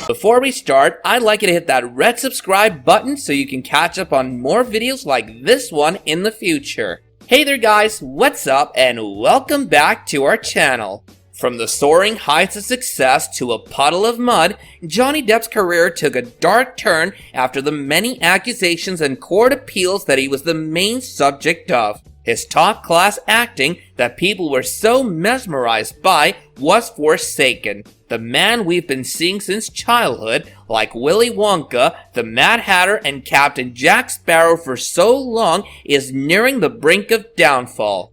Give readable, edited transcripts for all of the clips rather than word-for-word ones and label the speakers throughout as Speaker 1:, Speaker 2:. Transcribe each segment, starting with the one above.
Speaker 1: Before we start, I'd like you to hit that red subscribe button so you can catch up on more videos like this one in the future. Hey there guys, what's up and welcome back to our channel. From the soaring heights of success to a puddle of mud, Johnny Depp's career took a dark turn after the many accusations and court appeals that he was the main subject of. His top-class acting that people were so mesmerized by was forsaken. The man we've been seeing since childhood, like Willy Wonka, the Mad Hatter, and Captain Jack Sparrow for so long, is nearing the brink of downfall.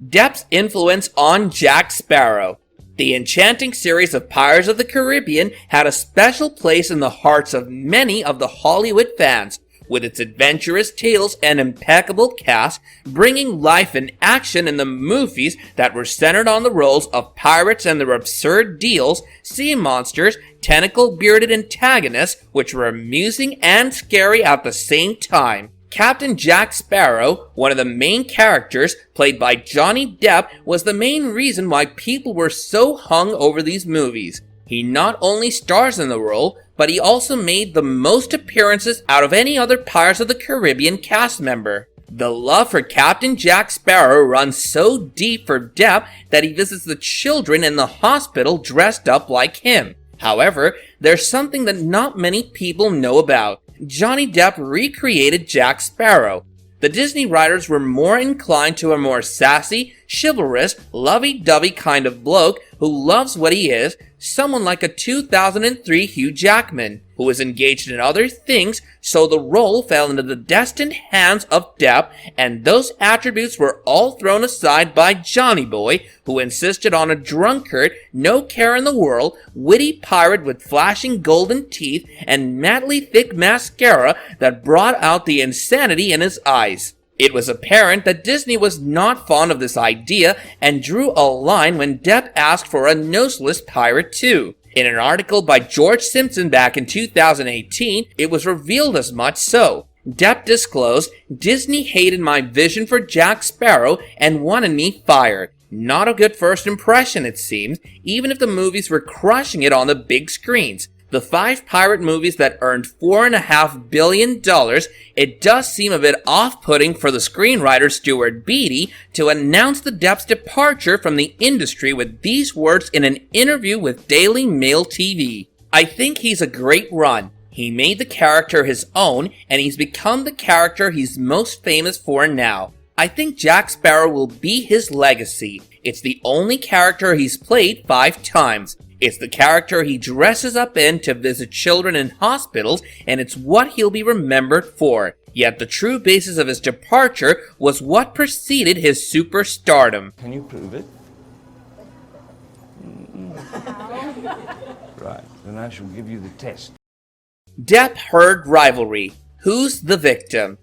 Speaker 1: Depp's influence on Jack Sparrow. The enchanting series of Pirates of the Caribbean had a special place in the hearts of many of the Hollywood fans, with its adventurous tales and impeccable cast, bringing life and action in the movies that were centered on the roles of pirates and their absurd deals, sea monsters, tentacle-bearded antagonists, which were amusing and scary at the same time. Captain Jack Sparrow, one of the main characters, played by Johnny Depp, was the main reason why people were so hung over these movies. He not only stars in the role, but he also made the most appearances out of any other Pirates of the Caribbean cast member. The love for Captain Jack Sparrow runs so deep for Depp that he visits the children in the hospital dressed up like him. However, there's something that not many people know about. Johnny Depp recreated Jack Sparrow. The Disney writers were more inclined to a more sassy, chivalrous, lovey-dovey kind of bloke who loves what he is, someone like a 2003 Hugh Jackman, who was engaged in other things, so the role fell into the destined hands of Depp, and those attributes were all thrown aside by Johnny Boy, who insisted on a drunkard, no care in the world, witty pirate with flashing golden teeth and madly thick mascara that brought out the insanity in his eyes. It was apparent that Disney was not fond of this idea and drew a line when Depp asked for a noseless pirate too. In an article by George Simpson back in 2018, it was revealed as much so. Depp disclosed, "Disney hated my vision for Jack Sparrow and wanted me fired." Not a good first impression, it seems, even if the movies were crushing it on the big screens. The 5 pirate movies that earned $4.5 billion, it does seem a bit off-putting for the screenwriter Stuart Beattie to announce the Depp's departure from the industry with these words in an interview with Daily Mail TV. "I think he's a great run. He made the character his own, and he's become the character he's most famous for now. I think Jack Sparrow will be his legacy. It's the only character he's played 5 times. It's the character he dresses up in to visit children in hospitals, and it's what he'll be remembered for. Yet the true basis of his departure was what preceded his superstardom."
Speaker 2: Can you prove it? Right, then I shall give you the test.
Speaker 1: Depp-Heard rivalry. Who's the victim?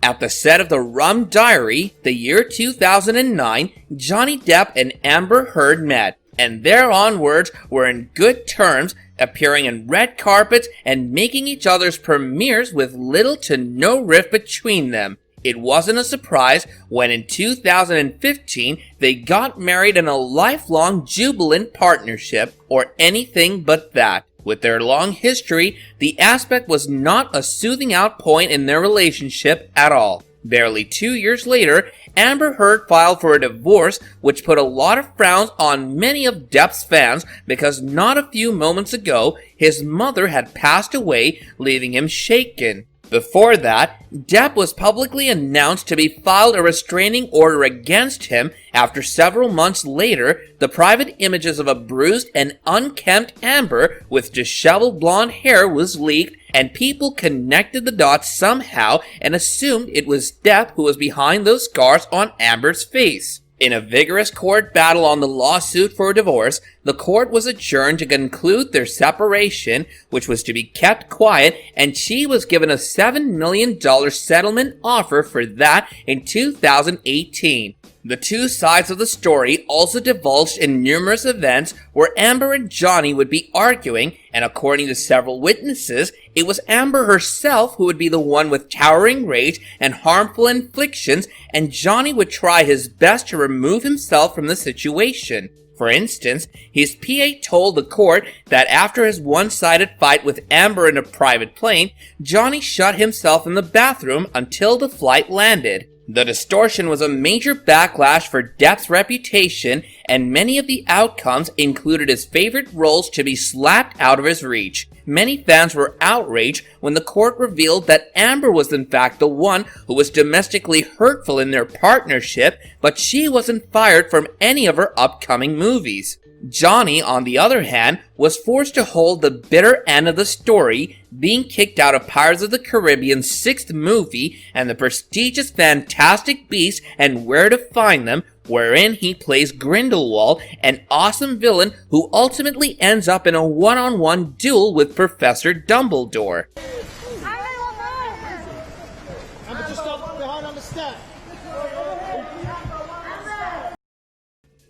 Speaker 1: At the set of The Rum Diary, the year 2009, Johnny Depp and Amber Heard met, and there onwards were in good terms, appearing in red carpets and making each other's premieres with little to no rift between them. It wasn't a surprise when in 2015 they got married in a lifelong jubilant partnership, or anything but that. With their long history, the aspect was not a soothing out point in their relationship at all. Barely 2 years later, Amber Heard filed for a divorce, which put a lot of frowns on many of Depp's fans because not a few moments ago, his mother had passed away, leaving him shaken. Before that, Depp was publicly announced to be filed a restraining order against him after several months later, the private images of a bruised and unkempt Amber with disheveled blonde hair was leaked, and people connected the dots somehow and assumed it was Depp who was behind those scars on Amber's face. In a vigorous court battle on the lawsuit for divorce, the court was adjourned to conclude their separation, which was to be kept quiet, and she was given a $7 million settlement offer for that in 2018. The two sides of the story also divulged in numerous events where Amber and Johnny would be arguing, and according to several witnesses, it was Amber herself who would be the one with towering rage and harmful inflictions, and Johnny would try his best to remove himself from the situation. For instance, his PA told the court that after his one-sided fight with Amber in a private plane, Johnny shut himself in the bathroom until the flight landed. The distortion was a major backlash for Depp's reputation, and many of the outcomes included his favorite roles to be slapped out of his reach. Many fans were outraged when the court revealed that Amber was in fact the one who was domestically hurtful in their partnership, but she wasn't fired from any of her upcoming movies. Johnny, on the other hand, was forced to hold the bitter end of the story, being kicked out of Pirates of the Caribbean's 6th movie and the prestigious Fantastic Beasts and Where to Find Them, wherein he plays Grindelwald, an awesome villain who ultimately ends up in a one-on-one duel with Professor Dumbledore.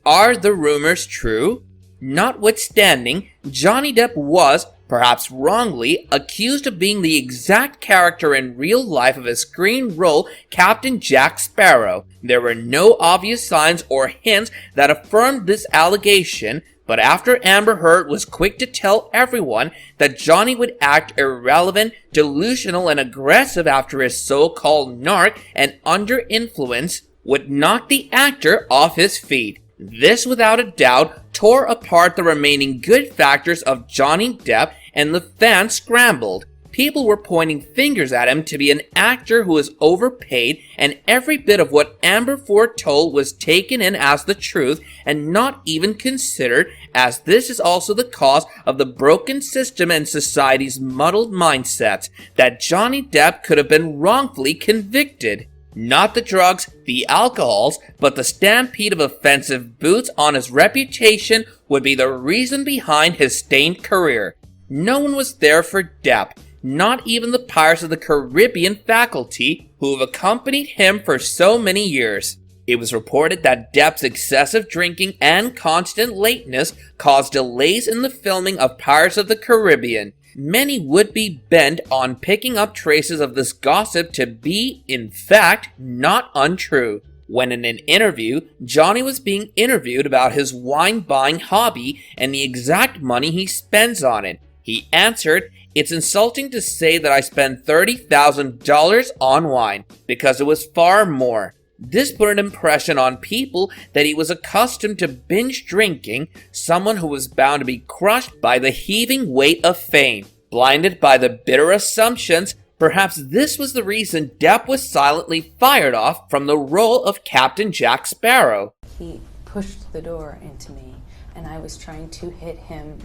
Speaker 1: Are the rumors true? Notwithstanding, Johnny Depp was, perhaps wrongly, accused of being the exact character in real life of his screen role Captain Jack Sparrow. There were no obvious signs or hints that affirmed this allegation, but after Amber Heard was quick to tell everyone that Johnny would act irrelevant, delusional, and aggressive after his so-called narc and under influence, would knock the actor off his feet. This, without a doubt, tore apart the remaining good factors of Johnny Depp, and the fans scrambled. People were pointing fingers at him to be an actor who was overpaid, and every bit of what Amber foretold was taken in as the truth and not even considered, as this is also the cause of the broken system and society's muddled mindsets, that Johnny Depp could have been wrongfully convicted. Not the drugs, the alcohols, but the stampede of offensive boots on his reputation would be the reason behind his stained career. No one was there for Depp, not even the Pirates of the Caribbean faculty who have accompanied him for so many years. It was reported that Depp's excessive drinking and constant lateness caused delays in the filming of Pirates of the Caribbean. Many would be bent on picking up traces of this gossip to be, in fact, not untrue. When in an interview, Johnny was being interviewed about his wine-buying hobby and the exact money he spends on it. He answered, "It's insulting to say that I spent $30,000 on wine, because it was far more." This put an impression on people that he was accustomed to binge drinking, someone who was bound to be crushed by the heaving weight of fame. Blinded by the bitter assumptions, perhaps this was the reason Depp was silently fired off from the role of Captain Jack Sparrow.
Speaker 3: He pushed the door into me, and I was trying to hit him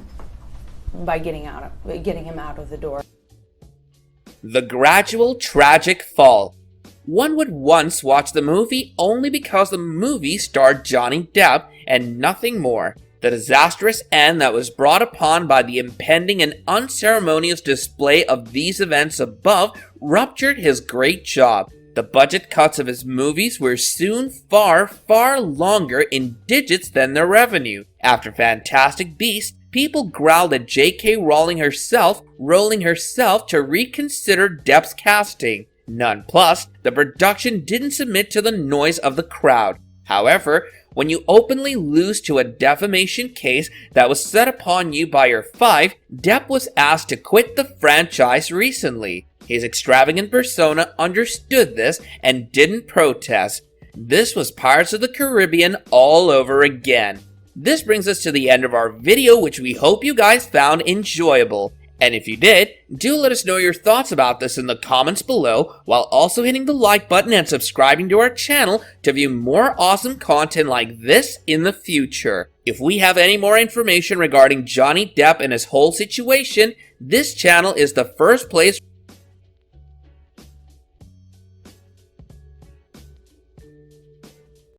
Speaker 3: by getting him out of the door.
Speaker 1: The gradual tragic fall. One would once watch the movie only because the movie starred Johnny Depp and nothing more. The disastrous end that was brought upon by the impending and unceremonious display of these events above ruptured his great job. The budget cuts of his movies were soon far, far longer in digits than their revenue. After Fantastic Beasts, people growled at J.K. Rowling herself to reconsider Depp's casting. Nonplussed, the production didn't submit to the noise of the crowd. However, when you openly lose to a defamation case that was set upon you by your five, Depp was asked to quit the franchise recently. His extravagant persona understood this and didn't protest. This was Pirates of the Caribbean all over again. This brings us to the end of our video, which we hope you guys found enjoyable. And if you did, do let us know your thoughts about this in the comments below, while also hitting the like button and subscribing to our channel to view more awesome content like this in the future. If we have any more information regarding Johnny Depp and his whole situation, this channel is the first place